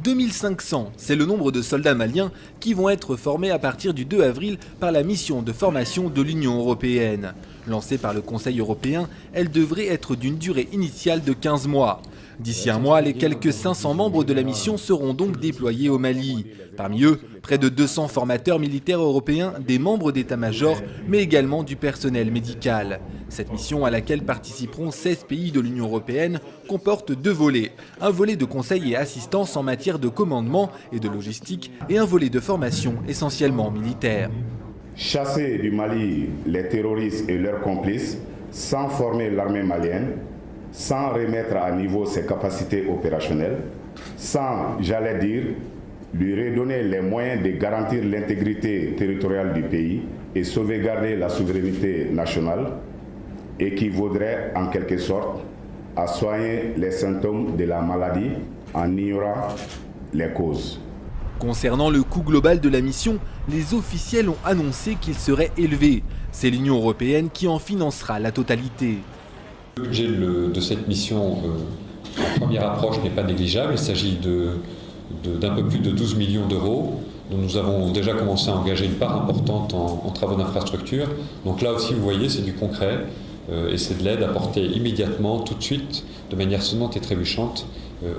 2500, c'est le nombre de soldats maliens qui vont être formés à partir du 2 avril par la mission de formation de l'Union européenne. Lancée par le Conseil européen, elle devrait être d'une durée initiale de 15 mois. D'ici un mois, les quelques 500 membres de la mission seront donc déployés au Mali. Parmi eux, près de 200 formateurs militaires européens, des membres d'état-major, mais également du personnel médical. Cette mission, à laquelle participeront 16 pays de l'Union européenne, comporte deux volets. Un volet de conseil et assistance en matière de commandement et de logistique et un volet de formation essentiellement militaire. Chasser du Mali les terroristes et leurs complices sans former l'armée malienne, sans remettre à niveau ses capacités opérationnelles, sans, j'allais dire, lui redonner les moyens de garantir l'intégrité territoriale du pays et sauvegarder la souveraineté nationale, équivaudrait en quelque sorte à soigner les symptômes de la maladie en ignorant les causes. Concernant le coût global de la mission, les officiels ont annoncé qu'il serait élevé. C'est l'Union européenne qui en financera la totalité. Le budget de cette mission, en première approche, n'est pas négligeable. Il s'agit d'un peu plus de 12 millions d'euros, dont nous avons déjà commencé à engager une part importante en travaux d'infrastructure. Donc là aussi, vous voyez, c'est du concret et c'est de l'aide apportée immédiatement, tout de suite, de manière sonnante et trébuchante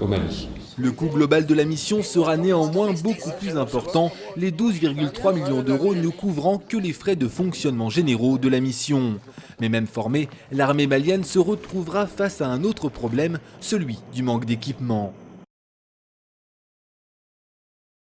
au Mali. Le coût global de la mission sera néanmoins beaucoup plus important, les 12,3 millions d'euros ne couvrant que les frais de fonctionnement généraux de la mission. Mais même formée, l'armée malienne se retrouvera face à un autre problème, celui du manque d'équipement.